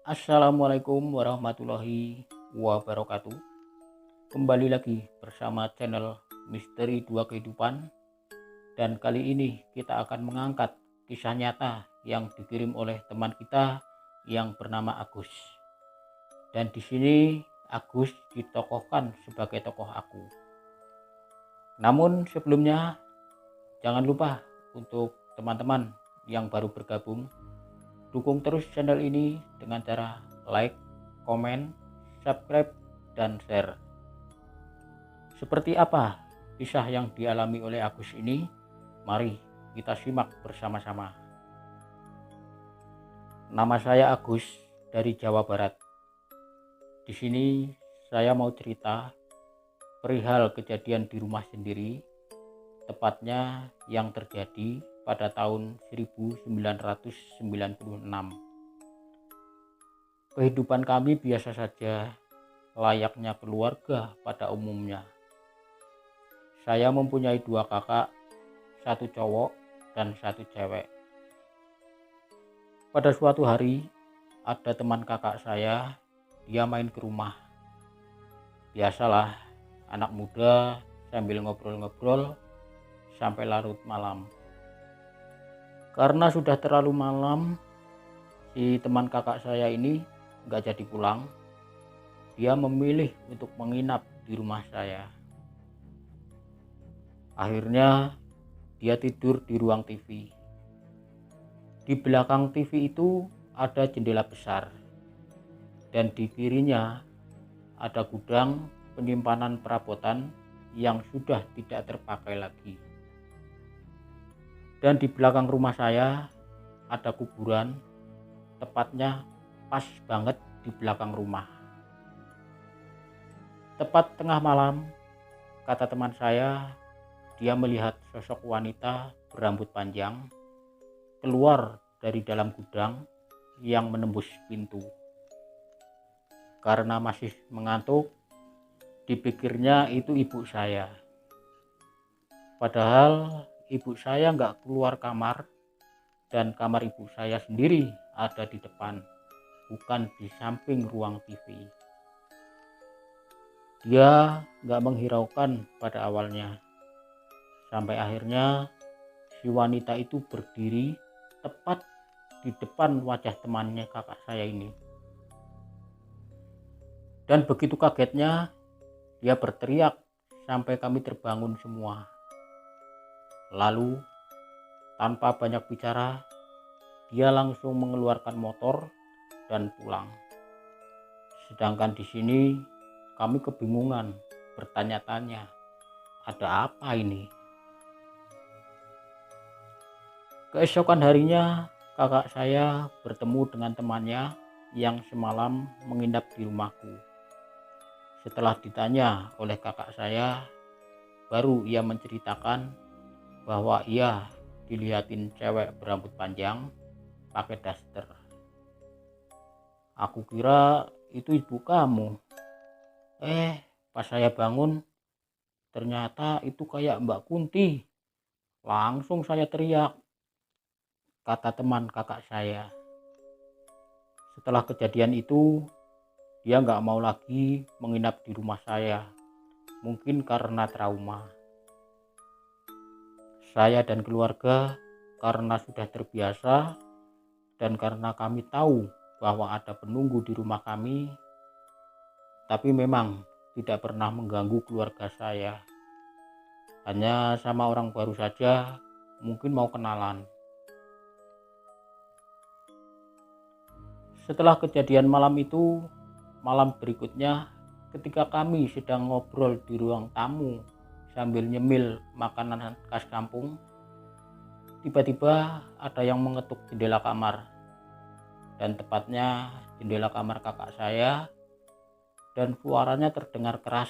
Assalamualaikum warahmatullahi wabarakatuh. Kembali lagi bersama channel Misteri Dua Kehidupan. Dan kali ini kita akan mengangkat kisah nyata yang dikirim oleh teman kita yang bernama Agus. Dan di sini Agus ditokohkan sebagai tokoh aku. Namun sebelumnya jangan lupa untuk teman-teman yang baru bergabung, dukung terus channel ini dengan cara like, komen, subscribe, dan share. Seperti apa kisah yang dialami oleh Agus ini? Mari kita simak bersama-sama. Nama saya Agus dari Jawa Barat. Di sini saya mau cerita perihal kejadian di rumah sendiri, tepatnya yang terjadi pada tahun 1996. Kehidupan kami biasa saja, layaknya keluarga pada umumnya. Saya mempunyai 2 kakak, 1 cowok dan 1 cewek. Pada suatu hari, ada teman kakak saya, dia main ke rumah. Biasalah, anak muda sambil ngobrol-ngobrol sampai larut malam. Karena sudah terlalu malam, si teman kakak saya ini nggak jadi pulang. Dia memilih untuk menginap di rumah saya. Akhirnya dia tidur di ruang TV. Di belakang TV itu ada jendela besar, dan di kirinya ada gudang penyimpanan perabotan yang sudah tidak terpakai lagi. Dan di belakang rumah saya ada kuburan, tepatnya pas banget di belakang rumah. Tepat tengah malam, kata teman saya, dia melihat sosok wanita berambut panjang keluar dari dalam gudang yang menembus pintu. Karena masih mengantuk, dipikirnya itu ibu saya. Padahal ibu saya nggak keluar kamar, dan kamar ibu saya sendiri ada di depan, bukan di samping ruang TV. Dia nggak menghiraukan pada awalnya, sampai akhirnya si wanita itu berdiri tepat di depan wajah temannya kakak saya ini. Dan begitu kagetnya, dia berteriak sampai kami terbangun semua. Lalu tanpa banyak bicara, dia langsung mengeluarkan motor dan pulang. Sedangkan di sini kami kebingungan, bertanya-tanya, ada apa ini? Keesokan harinya, kakak saya bertemu dengan temannya yang semalam menginap di rumahku. Setelah ditanya oleh kakak saya, baru ia menceritakan bahwa ia dilihatin cewek berambut panjang pakai daster. Aku kira itu ibu kamu. Pas saya bangun, ternyata itu kayak Mbak Kunti. Langsung saya teriak, kata teman kakak saya. Setelah kejadian itu, dia nggak mau lagi menginap di rumah saya. Mungkin karena trauma. Saya dan keluarga karena sudah terbiasa dan karena kami tahu bahwa ada penunggu di rumah kami, tapi memang tidak pernah mengganggu keluarga saya. Hanya sama orang baru saja, mungkin mau kenalan. Setelah kejadian malam itu, malam berikutnya ketika kami sedang ngobrol di ruang tamu sambil nyemil makanan khas kampung, tiba-tiba ada yang mengetuk jendela kamar, dan tepatnya jendela kamar kakak saya, dan suaranya terdengar keras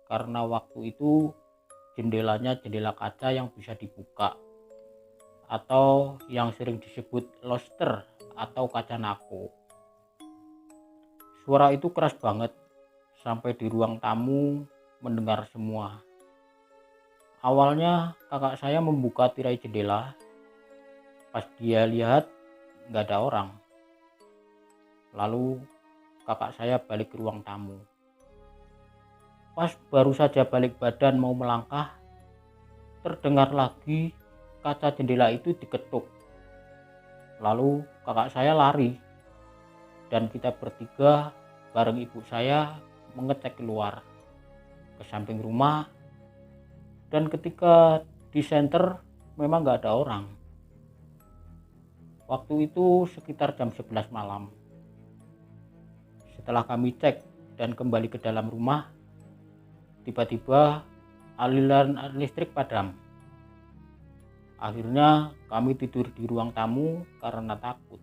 karena waktu itu jendelanya jendela kaca yang bisa dibuka, atau yang sering disebut lobster atau kaca nako. Suara itu keras banget, sampai di ruang tamu mendengar semua. Awalnya kakak saya membuka tirai jendela. Pas dia lihat, nggak ada orang. Lalu kakak saya balik ke ruang tamu. Pas baru saja balik badan mau melangkah, terdengar lagi kaca jendela itu diketuk. Lalu kakak saya lari dan kita bertiga bareng ibu saya mengecek keluar ke samping rumah, dan ketika di senter memang nggak ada orang. Waktu itu sekitar jam 11 malam. Setelah kami cek dan kembali ke dalam rumah, tiba-tiba aliran listrik padam. Akhirnya kami tidur di ruang tamu karena takut.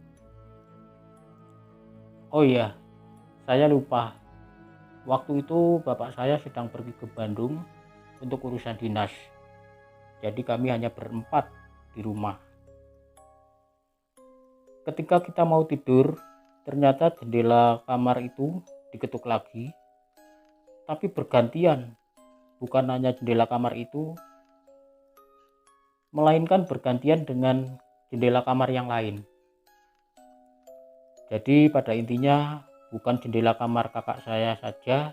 Oh iya, saya lupa. Waktu itu bapak saya sedang pergi ke Bandung untuk urusan dinas. Jadi kami hanya berempat di rumah. Ketika kita mau tidur, ternyata jendela kamar itu diketuk lagi. Tapi bergantian, bukan hanya jendela kamar itu, melainkan bergantian dengan jendela kamar yang lain. Jadi pada intinya bukan jendela kamar kakak saya saja,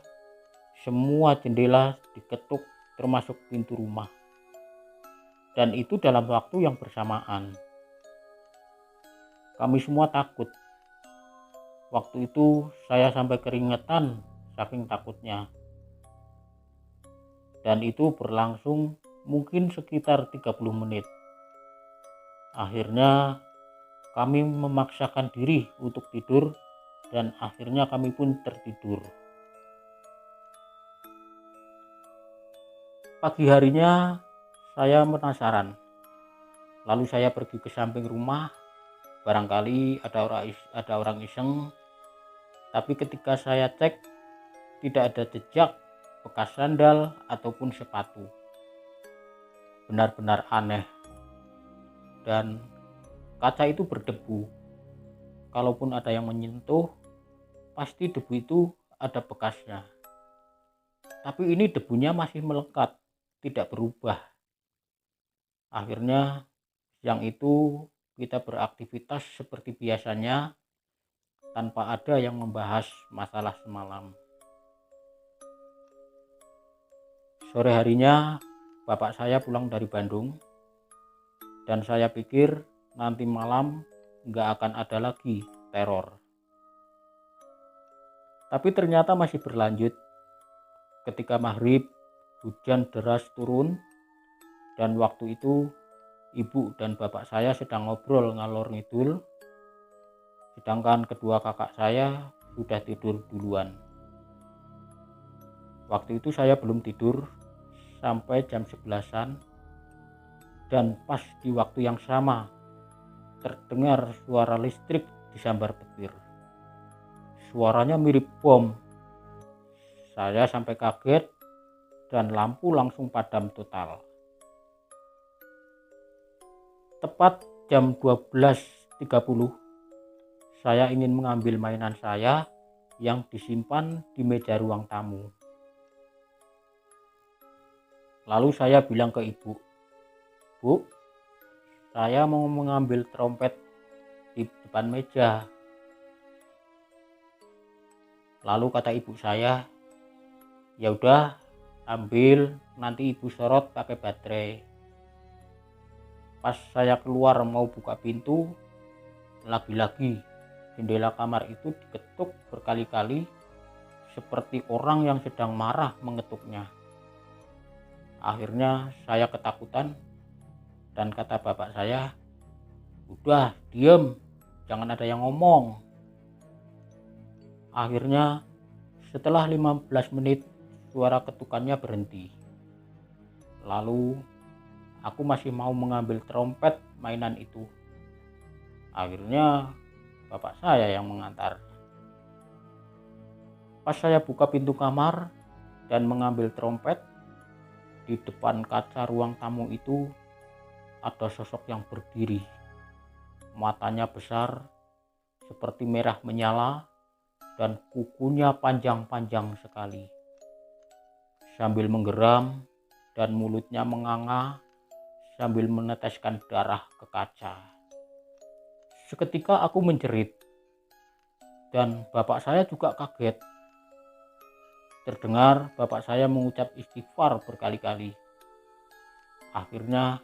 semua jendela diketuk termasuk pintu rumah. Dan itu dalam waktu yang bersamaan. Kami semua takut. Waktu itu saya sampai keringetan saking takutnya. Dan itu berlangsung mungkin sekitar 30 menit. Akhirnya kami memaksakan diri untuk tidur dan akhirnya kami pun tertidur. Pagi harinya saya penasaran. Lalu saya pergi ke samping rumah, barangkali ada orang iseng. Tapi ketika saya cek, tidak ada jejak bekas sandal ataupun sepatu. Benar-benar aneh. Dan kaca itu berdebu. Kalaupun ada yang menyentuh, pasti debu itu ada bekasnya. Tapi ini debunya masih melekat, tidak berubah. Akhirnya siang itu kita beraktivitas seperti biasanya tanpa ada yang membahas masalah semalam. Sore harinya bapak saya pulang dari Bandung dan saya pikir nanti malam nggak akan ada lagi teror. Tapi ternyata masih berlanjut. Ketika maghrib, hujan deras turun dan waktu itu ibu dan bapak saya sedang ngobrol ngalor ngidul, sedangkan kedua kakak saya sudah tidur duluan. Waktu itu saya belum tidur sampai jam 11-an, dan pas di waktu yang sama terdengar suara listrik disambar petir. Suaranya mirip bom. Saya sampai kaget dan lampu langsung padam total. Tepat jam 12.30 saya ingin mengambil mainan saya yang disimpan di meja ruang tamu. Lalu saya bilang ke ibu, "Bu, saya mau mengambil trompet di depan meja." Lalu kata ibu saya, "Ya udah, ambil, nanti ibu sorot pakai baterai." Pas saya keluar mau buka pintu, lagi-lagi jendela kamar itu diketuk berkali-kali seperti orang yang sedang marah mengetuknya. Akhirnya saya ketakutan dan kata bapak saya, "Udah, diem, jangan ada yang ngomong." Akhirnya setelah 15 menit suara ketukannya berhenti. Lalu aku masih mau mengambil trompet mainan itu. Akhirnya bapak saya yang mengantar. Pas saya buka pintu kamar dan mengambil trompet, di depan kaca ruang tamu itu ada sosok yang berdiri. Matanya besar seperti merah menyala dan kukunya panjang-panjang sekali. Sambil menggeram dan mulutnya menganga sambil meneteskan darah ke kaca. Seketika aku menjerit. dan bapak saya juga kaget. Terdengar bapak saya mengucap istighfar berkali-kali. Akhirnya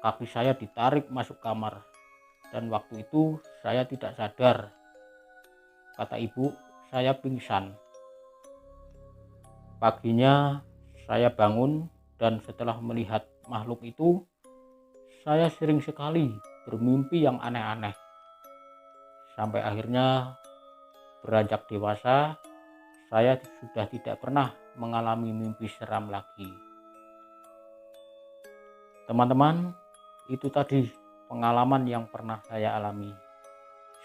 kaki saya ditarik masuk kamar, dan waktu itu saya tidak sadar. Kata ibu, saya pingsan. Paginya saya bangun, dan setelah melihat makhluk itu, saya sering sekali bermimpi yang aneh-aneh. Sampai akhirnya beranjak dewasa, saya sudah tidak pernah mengalami mimpi seram lagi. Teman-teman, itu tadi pengalaman yang pernah saya alami.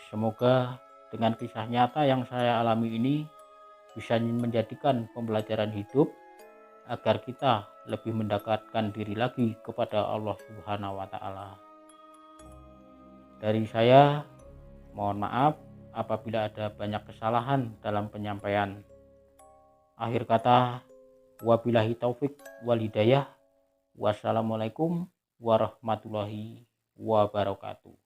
Semoga dengan kisah nyata yang saya alami ini bisa menjadikan pembelajaran hidup agar kita lebih mendekatkan diri lagi kepada Allah Subhanahu wa Ta'ala. Dari saya, mohon maaf apabila ada banyak kesalahan dalam penyampaian. Akhir kata, wabillahi taufik wal hidayah. Wassalamualaikum warahmatullahi wabarakatuh.